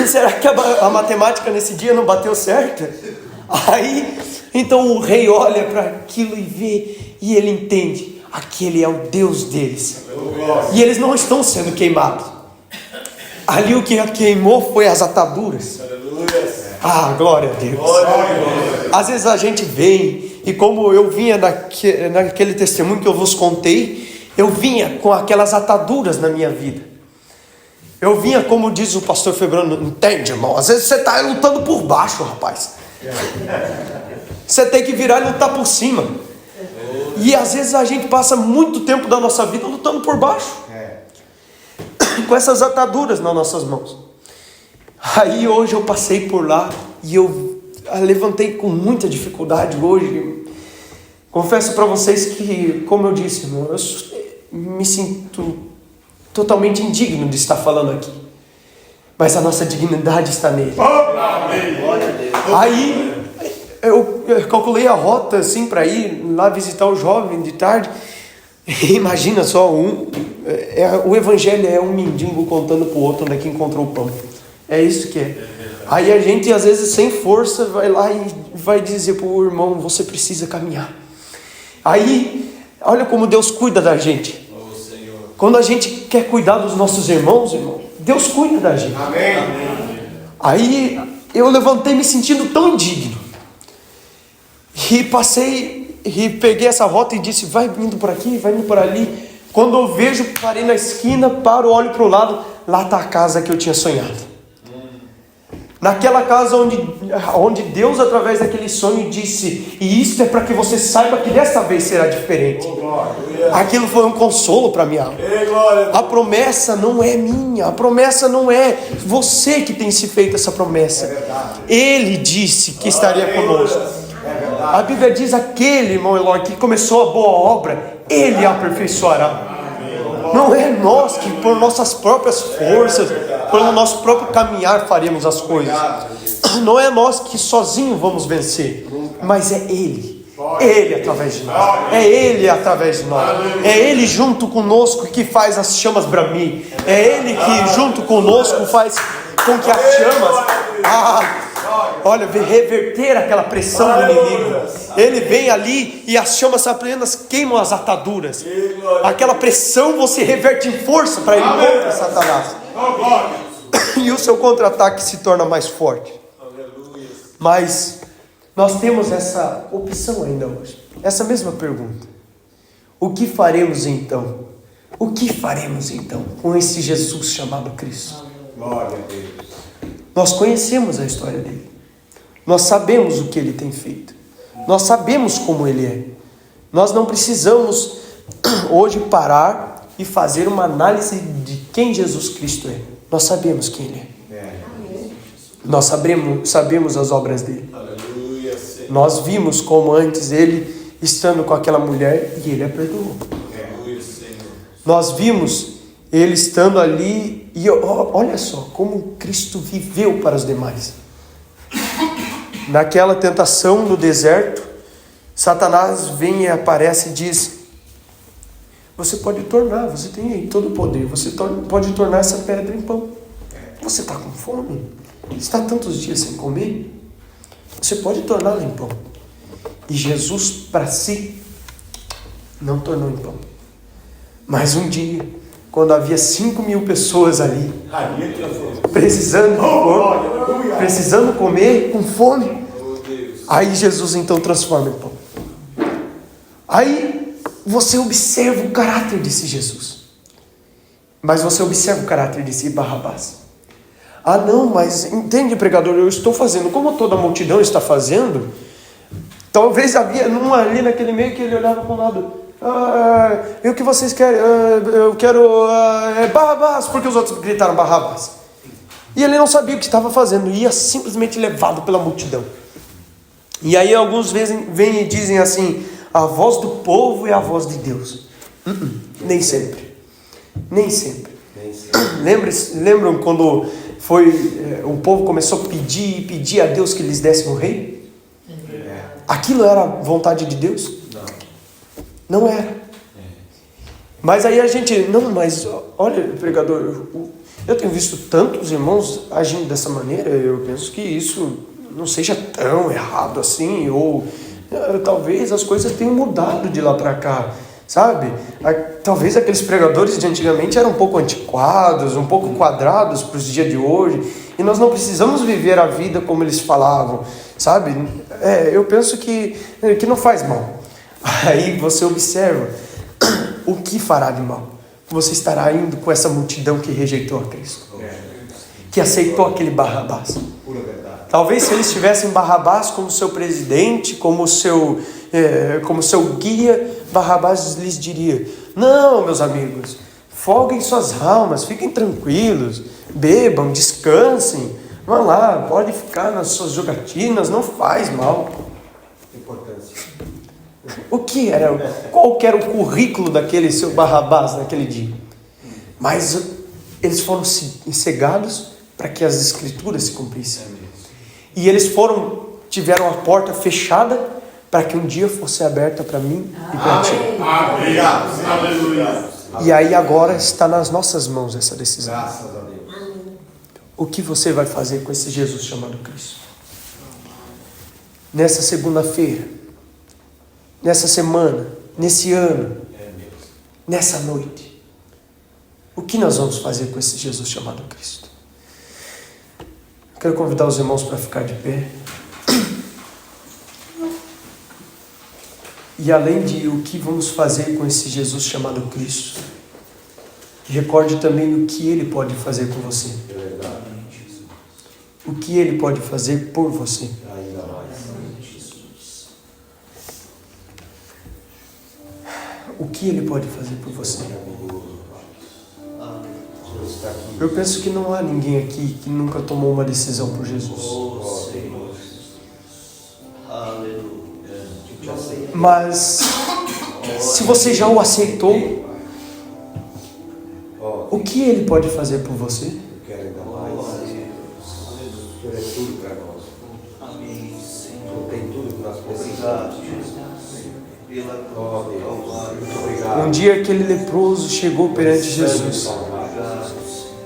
Será que a matemática nesse dia não bateu certo? Aí, então o rei olha para aquilo e vê, e ele entende. Aquele é o Deus deles. E eles não estão sendo queimados. Ali o que a queimou foi as ataduras. Ah, glória a Deus. Às vezes a gente vem, e como eu vinha naquele testemunho que eu vos contei, eu vinha com aquelas ataduras na minha vida. Eu vinha, como diz o pastor Febrano, entende, irmão? Às vezes você está lutando por baixo, rapaz. Você tem que virar e lutar por cima. E às vezes a gente passa muito tempo da nossa vida lutando por baixo, com essas ataduras nas nossas mãos. Aí hoje eu passei por lá e eu levantei com muita dificuldade hoje. Confesso para vocês que, como eu disse, irmão, eu me sinto totalmente indigno de estar falando aqui. Mas a nossa dignidade está nele. Aí eu calculei a rota assim para ir lá visitar o jovem de tarde. Imagina só, o evangelho é um mendigo contando para o outro onde é que encontrou o pão. É isso que é. Aí a gente às vezes sem força vai lá e vai dizer para o irmão, você precisa caminhar. Aí, olha como Deus cuida da gente. Quando a gente quer cuidar dos nossos irmãos, irmão, Deus cuida da gente. Aí eu levantei me sentindo tão indigno. E passei, e peguei essa rota e disse, vai indo por aqui, vai indo por ali. Quando eu vejo, parei na esquina, paro, olho para o lado, lá está a casa que eu tinha sonhado. Naquela casa onde Deus, através daquele sonho, disse, e isto é para que você saiba que desta vez será diferente. Aquilo foi um consolo para minha alma. A promessa não é minha, a promessa não é você que tem se feito essa promessa. Ele disse que estaria conosco. A Bíblia diz, aquele, irmão Eloy, que começou a boa obra, ele a aperfeiçoará. Não é nós que por nossas próprias forças, pelo nosso próprio caminhar faremos as coisas. Não é nós que sozinhos vamos vencer, mas é Ele. Ele através de nós. É Ele através de nós. É Ele junto conosco que faz as chamas bramir. É Ele que junto conosco faz com que as chamas... reverter aquela pressão do inimigo. Ele vem ali e as chamas apenas queimam as ataduras. Aquela pressão você reverte em força para ir contra Satanás. E o seu contra-ataque se torna mais forte. Mas nós temos essa opção ainda hoje. Essa mesma pergunta. O que faremos então? O que faremos então com esse Jesus chamado Cristo? Glória a Deus. Nós conhecemos a história dele. Nós sabemos o que ele tem feito. Nós sabemos como ele é. Nós não precisamos hoje parar e fazer uma análise de quem Jesus Cristo é. Nós sabemos quem ele é. Nós sabemos as obras dele. Nós vimos como antes ele estando com aquela mulher e ele a perdoou. Nós vimos ele estando ali e olha só como Cristo viveu para os demais. Naquela tentação no deserto, Satanás vem e aparece e diz, você pode tornar, você tem aí todo o poder, você pode tornar essa pedra em pão. Você está com fome? Está tantos dias sem comer? Você pode torná-la em pão. E Jesus, para si, não tornou em pão. Mas um dia, quando havia 5.000 pessoas ali, Ali transformou. precisando comer, com fome, aí Jesus então transforma em pão. Aí você observa o caráter desse Jesus. Mas você observa o caráter desse Barrabás. Ah não, mas entende, pregador, eu estou fazendo como toda a multidão está fazendo. Talvez havia um ali naquele meio que ele olhava para um lado. E o que vocês querem? Eu quero Barrabás, porque os outros gritaram Barrabás. E ele não sabia o que estava fazendo, ia simplesmente levado pela multidão. E aí alguns vêm e dizem assim, a voz do povo é a voz de Deus. Nem sempre. Nem sempre. Lembram quando o povo começou a pedir a Deus que lhes desse um rei? Aquilo era a vontade de Deus? Não era. Mas aí a gente, não, mas olha, pregador, eu tenho visto tantos irmãos agindo dessa maneira, eu penso que isso não seja tão errado assim, ou talvez as coisas tenham mudado de lá para cá, sabe? Talvez aqueles pregadores de antigamente eram um pouco antiquados, um pouco quadrados para os dias de hoje, e nós não precisamos viver a vida como eles falavam, sabe? Eu penso que não faz mal. Aí você observa o que fará de mal. Você estará indo com essa multidão que rejeitou a Cristo, que aceitou aquele Barrabás. Talvez se eles tivessem Barrabás como seu presidente, como seu guia, Barrabás lhes diria: não, meus amigos, folguem suas almas, fiquem tranquilos, bebam, descansem, vão lá, pode ficar nas suas jogatinas, não faz mal. Qual que era o currículo daquele seu Barrabás naquele dia? Mas eles foram cegados para que as escrituras se cumprissem. E eles tiveram a porta fechada para que um dia fosse aberta para mim e para ti. Obrigado. Aleluia. E aí agora está nas nossas mãos essa decisão. Graças a Deus. O que você vai fazer com esse Jesus chamado Cristo? Nessa segunda-feira, nessa semana, nesse ano, nessa noite, o que nós vamos fazer com esse Jesus chamado Cristo? Eu quero convidar os irmãos para ficar de pé. E além de o que vamos fazer com esse Jesus chamado Cristo, recorde também o que Ele pode fazer com você. O que Ele pode fazer por você. O que Ele pode fazer por você. Eu penso que não há ninguém aqui que nunca tomou uma decisão por Jesus. Mas se você já o aceitou, o que Ele pode fazer por você? Um dia aquele leproso chegou perante Jesus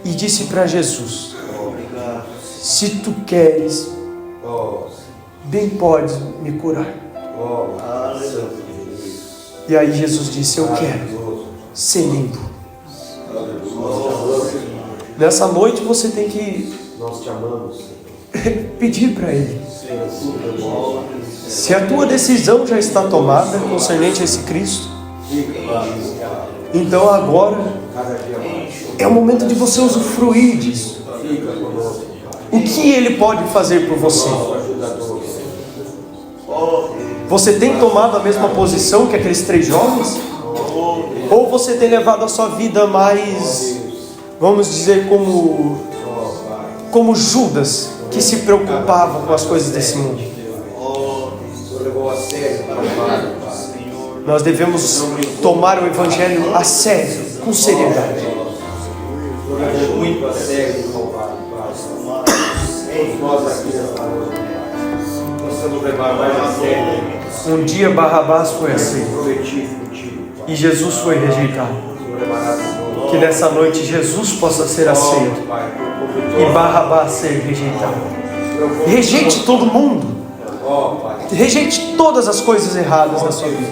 e disse para Jesus: se tu queres, bem podes me curar. E aí Jesus disse: eu quero ser limpo. Nessa noite você tem que pedir para Ele. Se a tua decisão já está tomada concernente a esse Cristo, então agora é o momento de você usufruir disso. O que Ele pode fazer por você? Você tem tomado a mesma posição que aqueles 3 jovens? Ou você tem levado a sua vida mais, vamos dizer, como Judas, que se preocupava com as coisas desse mundo? Nós devemos tomar o Evangelho a sério, com seriedade. Muito a sério, nós aqui nesta noite possamos levar mais a sério. Um dia Barrabás foi aceito e Jesus foi rejeitado. Que nessa noite Jesus possa ser aceito e Barrabás ser rejeitado. Rejeite todo mundo. Rejeite todas as coisas erradas na sua vida.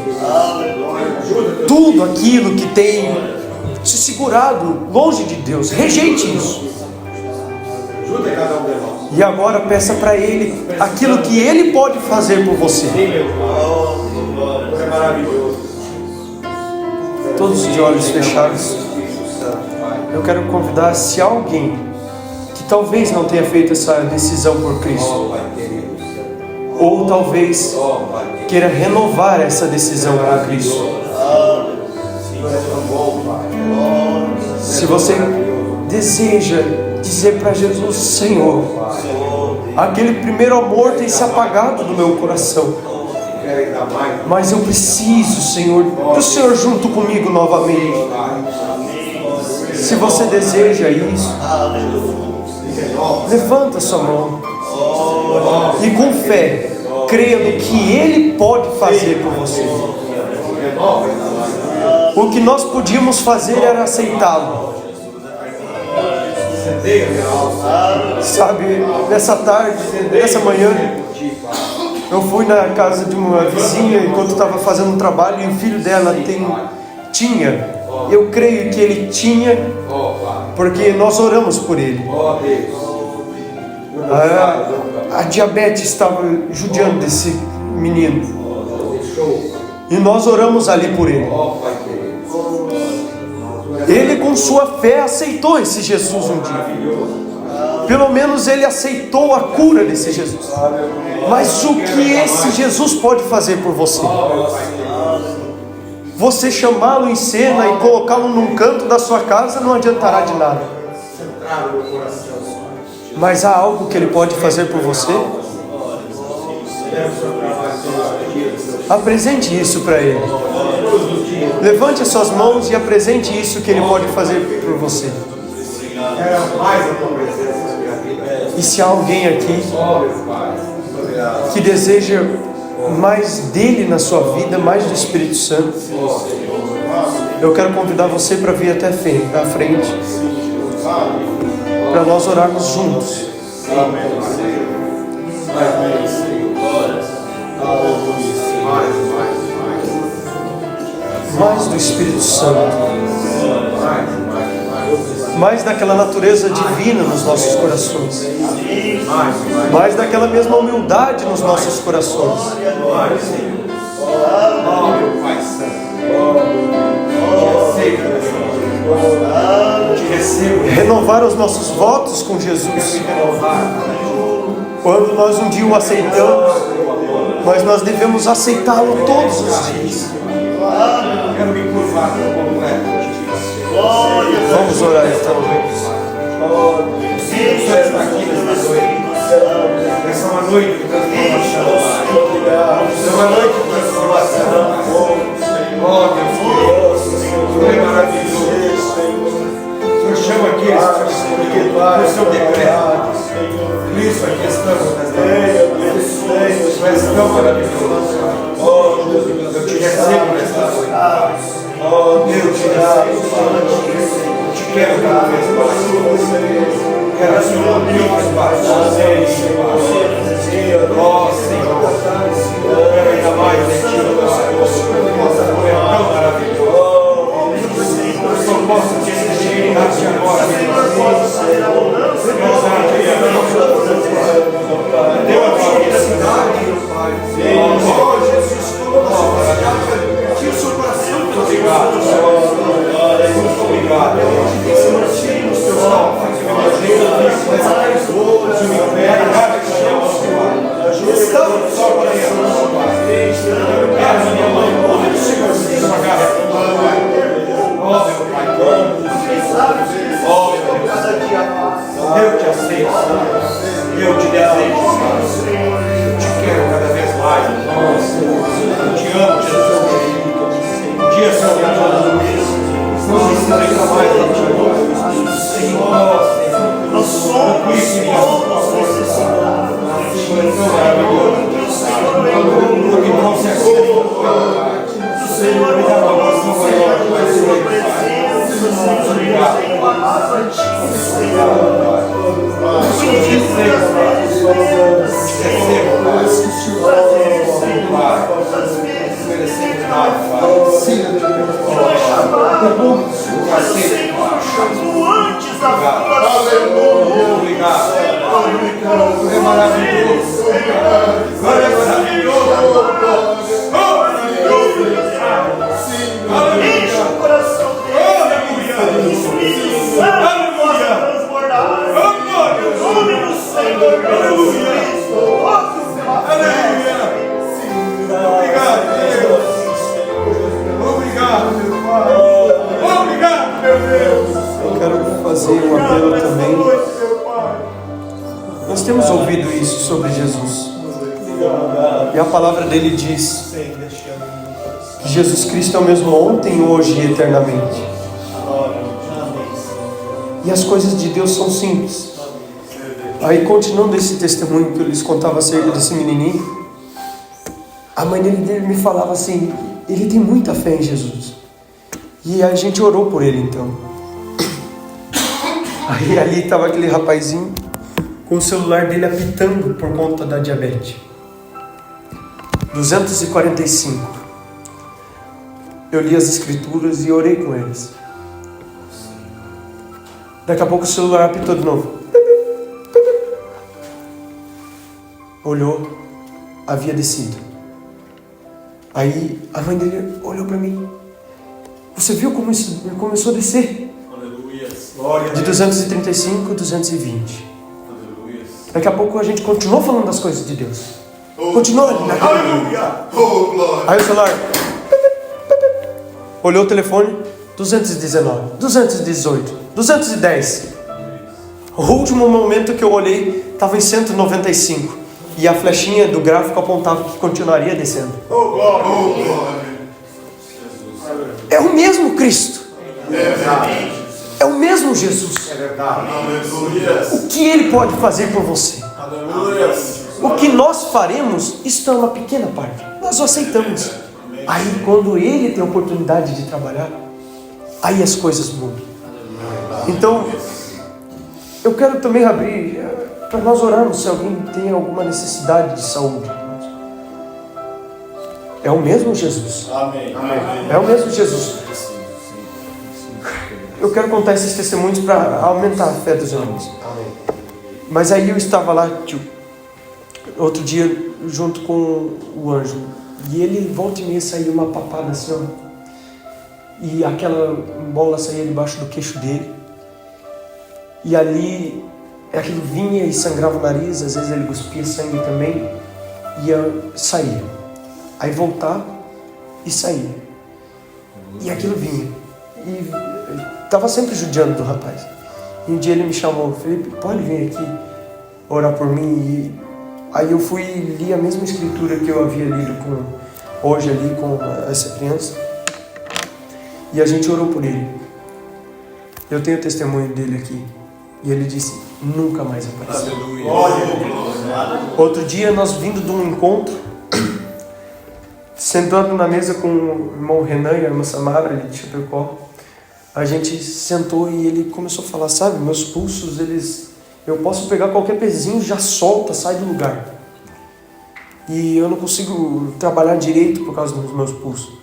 Tudo aquilo que tem se segurado longe de Deus. Rejeite isso. Ajuda cada um de nós. E agora peça para Ele aquilo que Ele pode fazer por você. Sim, meu Pai. É maravilhoso. Todos de olhos fechados. Eu quero convidar, se alguém que talvez não tenha feito essa decisão por Cristo, ou talvez queira renovar essa decisão por Cristo. Se você deseja dizer para Jesus: Senhor, aquele primeiro amor tem se apagado do meu coração, mas eu preciso, Senhor, do Senhor junto comigo novamente. Se você deseja isso, levanta sua mão e com fé creia no que Ele pode fazer por você. O que nós podíamos fazer era aceitá-lo. Sabe, nessa tarde, nessa manhã, eu fui na casa de uma vizinha enquanto estava fazendo um trabalho, e o filho dela tinha, eu creio que ele tinha, porque nós oramos por ele. A diabetes estava judiando desse menino, e nós oramos ali por ele. Ele, com sua fé, aceitou esse Jesus um dia. Pelo menos ele aceitou a cura desse Jesus. Mas o que esse Jesus pode fazer por você? Você chamá-lo em cena e colocá-lo num canto da sua casa não adiantará de nada. Mas há algo que ele pode fazer por você? Apresente isso para ele. Levante as suas mãos e apresente isso que ele pode fazer por você. E se há alguém aqui que deseja mais dele na sua vida, mais do Espírito Santo, eu quero convidar você para vir até a frente, para nós orarmos juntos. Mais do Espírito Santo, mais daquela natureza divina nos nossos corações, mais daquela mesma humildade nos nossos corações. Renovar os nossos votos com Jesus. Quando nós um dia o aceitamos, mas nós devemos aceitá-lo todos os dias. Quero me curvar como é. Vamos orar então. Sim, você está aqui nessa noite. Essa é uma noite de transformação. Essa é uma noite de transformação. Oh, Deus, Senhor é maravilhoso. O Senhor chama aqueles que por seu decreto. Cristo, aqui estamos nesta noite. Tu és tão maravilhoso. Oh, Deus, eu te recebo nesta noite. Oh, Deus, eu te recebo. Eu te quero cada vez mais. Quero a sua amiga, Pai. Oh, Senhor. Quero ainda mais de ti, Pai. Nossa cor é tão maravilhosa. Eu só posso te exigir agora. Deu a felicidade, Pai. Oh, Jesus, tira o seu coração. Muito obrigado, Senhor. Muito obrigado. Mantinha os teus alvos. Estamos só para isso, Pai. A minha mãe, onde o Senhor se devagar. Oh, meu Pai. Oh, meu Deus. Eu te aceito, eu te desejo, Senhor. Eu te quero cada vez mais. Eu te amo, Jesus. Um dia, Senhor, não precisa reclamar de ti, Senhor. Nós somos Receba, Pai. Merecemos nada, Pai. Obrigado. É maravilhoso. É maravilhoso. Enche o coração dele. Espírito Santo possa transbordar. Em nome do Senhor Jesus Cristo. Todos pela fé. Obrigado, Deus. Obrigado, meu Pai. Obrigado, meu Deus. Eu quero fazer um apelo também. Nós temos ouvido isso sobre Jesus. E a palavra dele diz que Jesus Cristo é o mesmo ontem, hoje e eternamente. E as coisas de Deus são simples. Aí, continuando esse testemunho que eu lhes contava acerca desse menininho, a mãe dele me falava assim: ele tem muita fé em Jesus. E a gente orou por ele então. Aí ali estava aquele rapazinho com o celular dele apitando por conta da diabetes. 245. Eu li as escrituras e orei com eles. Daqui a pouco o celular apitou de novo. Olhou, havia descido. Aí a mãe dele olhou para mim. Você viu como isso começou a descer? Aleluia. De 235 a 220. Aleluia. Daqui a pouco a gente continuou falando das coisas de Deus. Continuou ali naquele. Aleluia. Oh, glória. Aí o celular olhou o telefone, 219, 218, 210. O último momento que eu olhei estava em 195 e a flechinha do gráfico apontava que continuaria descendo. Oh, glória. Oh, glória. É o mesmo Cristo. É verdade. É o mesmo Jesus. É verdade. Aleluia. O que Ele pode fazer por você? Aleluia. O que nós faremos, isso é uma pequena parte. Nós o aceitamos. Aí quando Ele tem a oportunidade de trabalhar, aí as coisas mudam. Então, eu quero também abrir para nós orarmos se alguém tem alguma necessidade de saúde. É o mesmo Jesus. Amém. É o mesmo Jesus. Eu quero contar esses testemunhos para aumentar a fé dos irmãos. Mas aí eu estava lá, tio, outro dia, junto com o anjo. E ele, volta e meia, saía uma papada assim, ó. E aquela bola saía debaixo do queixo dele. E ali, aquilo vinha e sangrava o nariz. Às vezes ele cuspia sangue também. E saía. Aí voltava e saía. E aquilo vinha. E estava sempre judiando do rapaz. E um dia ele me chamou: Felipe, pode vir aqui orar por mim? E aí eu fui e li a mesma escritura que eu havia lido hoje ali com essa criança. E a gente orou por ele. Eu tenho o testemunho dele aqui. E ele disse: nunca mais apareceu. Aleluia. Outro dia nós vindo de um encontro, sentando na mesa com o irmão Renan e a irmã Samara ali de Chapecó, a gente sentou e ele começou a falar: sabe, meus pulsos, eu posso pegar qualquer pezinho, já solta, sai do lugar. E eu não consigo trabalhar direito por causa dos meus pulsos.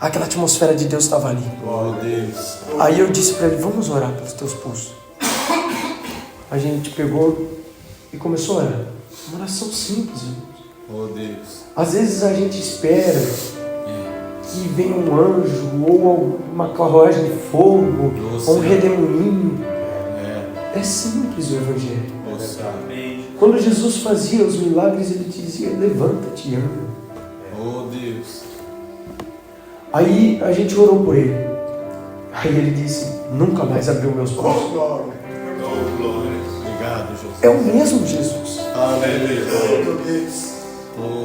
Aquela atmosfera de Deus estava ali. Glória a Deus. Aí eu disse para ele: vamos orar pelos teus pulsos. A gente pegou e começou a orar. Uma oração simples, irmãos. Oh, Deus. Às vezes a gente espera que venha um anjo, ou uma carruagem de fogo, ou um redemoinho. É simples o Evangelho. Quando Jesus fazia os milagres, ele dizia: levanta-te e anda. Oh, Deus. Aí a gente orou por ele. Aí ele disse: nunca mais abriu meus olhos. Oh, glória. Obrigado, Jesus. É o mesmo Jesus. Aleluia.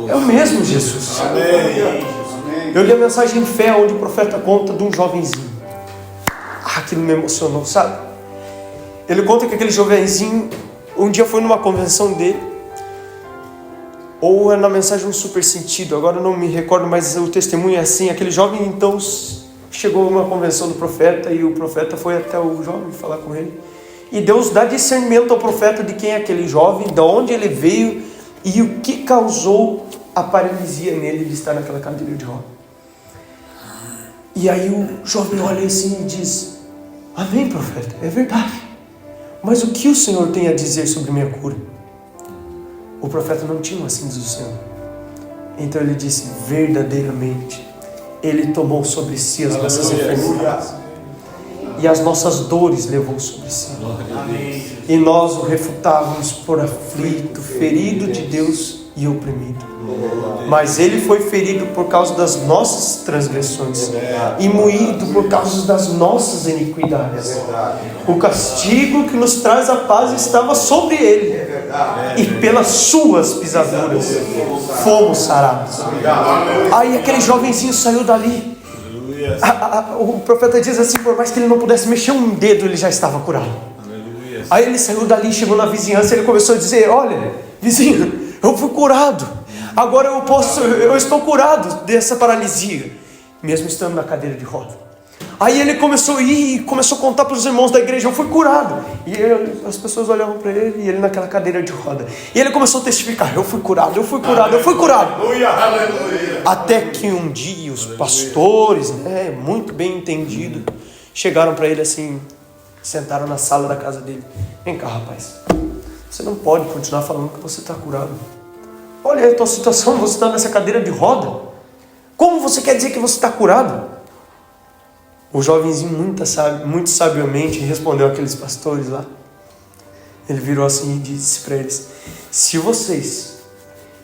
É o mesmo Jesus. Amém. Eu li a mensagem em fé, onde o profeta conta de um jovenzinho. Aquilo me emocionou, sabe? Ele conta que aquele jovenzinho um dia foi numa convenção dele, ou é na mensagem um super sentido, agora eu não me recordo, mas o testemunho é assim: aquele jovem então chegou a uma convenção do profeta, e o profeta foi até o jovem falar com ele, E Deus dá discernimento ao profeta de quem é aquele jovem, de onde ele veio e o que causou a paralisia nele de estar naquela cadeira de roda. E aí o jovem olha assim e diz: amém, profeta, é verdade. Mas o que o Senhor tem a dizer sobre minha cura? O profeta não tinha assim diz o Senhor. Então ele disse: verdadeiramente, Ele tomou sobre si as nossas enfermidades e as nossas dores levou sobre si. E nós o refutávamos por aflito, ferido de Deus e oprimido. Mas Ele foi ferido por causa das nossas transgressões e moído por causa das nossas iniquidades. O castigo que nos traz a paz estava sobre Ele, e pelas suas pisaduras fomos sarados. Aí aquele jovenzinho saiu dali. O profeta diz assim: por mais que ele não pudesse mexer um dedo, ele já estava curado. Aí ele saiu dali, chegou na vizinhança, ele começou a dizer: olha, vizinho, eu fui curado. Agora eu estou curado dessa paralisia, mesmo estando na cadeira de roda. Aí ele começou a ir e começou a contar para os irmãos da igreja: eu fui curado. E as pessoas olhavam para ele e ele naquela cadeira de roda. E ele começou a testificar: eu fui curado, eu fui curado, eu fui curado. Até que um dia os pastores, muito bem entendido, chegaram para ele assim, sentaram na sala da casa dele: vem cá, rapaz, você não pode continuar falando que você está curado. Olha a tua situação, você está nessa cadeira de roda. Como você quer dizer que você está curado? O jovenzinho muito sabiamente respondeu àqueles pastores lá. Ele virou assim e disse para eles: se vocês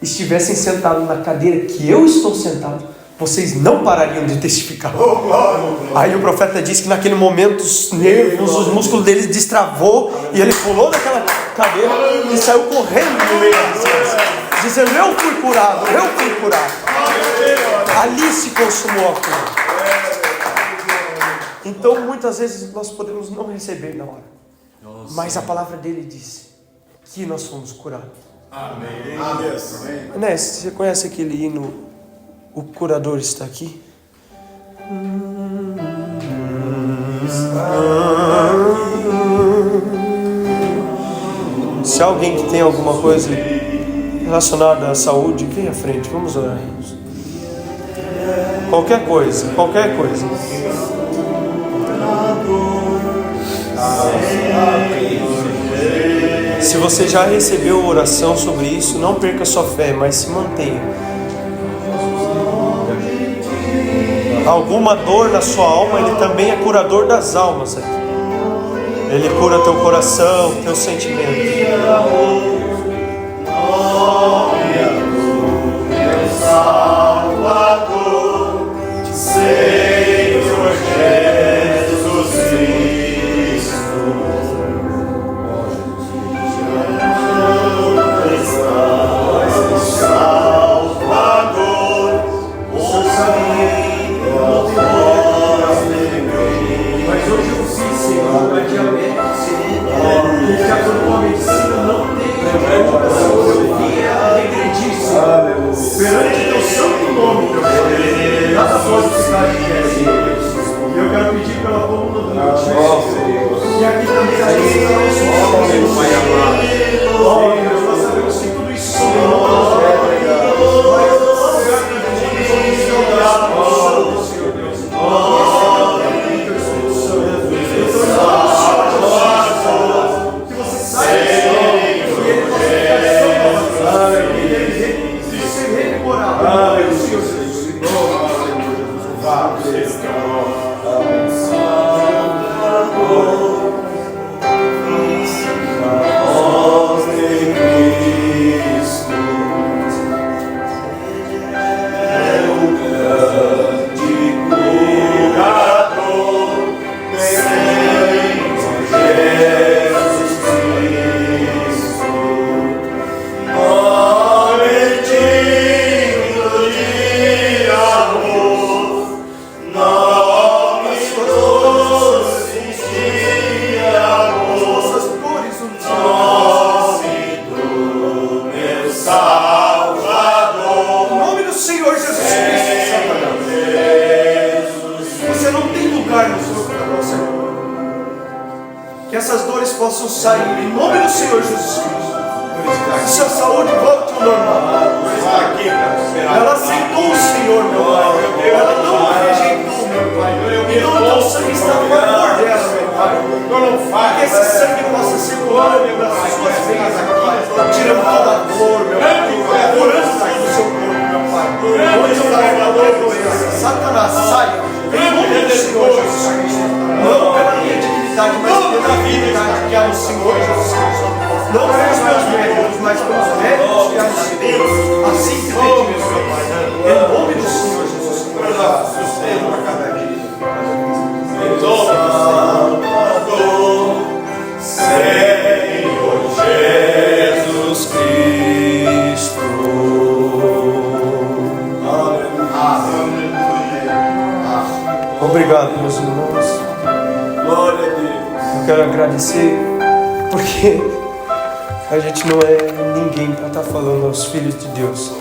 estivessem sentados na cadeira que eu estou sentado, vocês não parariam de testificar. Aí o profeta disse que naquele momento os nervos, os músculos deles destravou, e ele pulou daquela cadeira e saiu correndo no meio da vizinhança, dizendo: eu fui curado, eu fui curado. Ali se consumou a cura. Então muitas vezes nós podemos não receber na hora, mas a palavra dele diz que nós fomos curados. Amém. Né, você conhece aquele hino, o curador está aqui? Se alguém que tem alguma coisa relacionada à saúde, vem à frente, vamos orar. Qualquer coisa. Se você já recebeu oração sobre isso, não perca sua fé, mas se mantenha. Alguma dor na sua alma, Ele também é curador das almas aqui. Ele cura teu coração, teu sentimento. Salvador, Senhor Jesus Cristo, Salvador, mas hoje eu fiz, Senhor, para diabetes, que de acordo com a medicina não tem recuperação. Eu via regredir, Senhor, perante teu santo nome, meu Deus. Nada pode ficar de pé, Senhor. E eu quero pedir pela coluna do meu time, que aqui também a gente está no seu Pai amado. Ó Deus, nós sabemos que tudo isso são nós, Senhor Deus. Que você saiba, e ele possa ser rememorado. Senhor Jesus. possam sair, em nome do Senhor Jesus Cristo. Que sua saúde volte ao normal. Ela aceitou o Senhor, meu Pai. Ela não o rejeitou, meu Pai. Então o teu sangue está no favor dela, meu Pai. Que esse sangue possa circular pelas suas veias aqui, tirando toda a dor, meu Pai. Curando todo o seu corpo, meu Pai. Onde o Pai doença, Satanás, saia. Em nome do Senhor Jesus Cristo. Não pela minha dignidade, mas pela dignidade que há no Senhor Jesus Cristo. Não pelos meus méritos, mas pelos méritos que há no Senhor. Assim te pedimos, meu Pai. Em nome do Senhor Jesus Cristo. Sustenta cada dia. Senhor Jesus Cristo. Obrigado, meus irmãos. Glória a Deus. Eu quero agradecer porque a gente não é ninguém para estar falando aos filhos de Deus.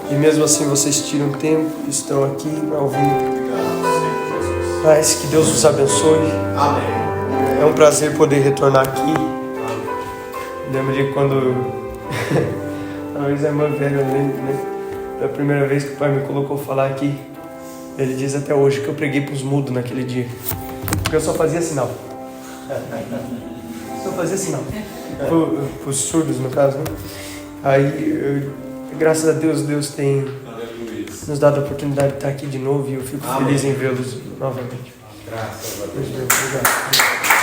E mesmo assim vocês tiram tempo, estão aqui para ouvir. Mas que Deus os abençoe. Amém. É um prazer poder retornar aqui. Lembro de quando uma vez a irmã velha, eu lembro, né? Da primeira vez que o pai me colocou falar aqui. Ele diz até hoje que eu preguei para os mudos naquele dia. Porque eu só fazia sinal. Só fazia sinal. Para os surdos, no caso, né? Aí, graças a Deus, Deus tem nos dado a oportunidade de estar aqui de novo. E eu fico feliz em vê-los novamente. Graças a Deus. Obrigado.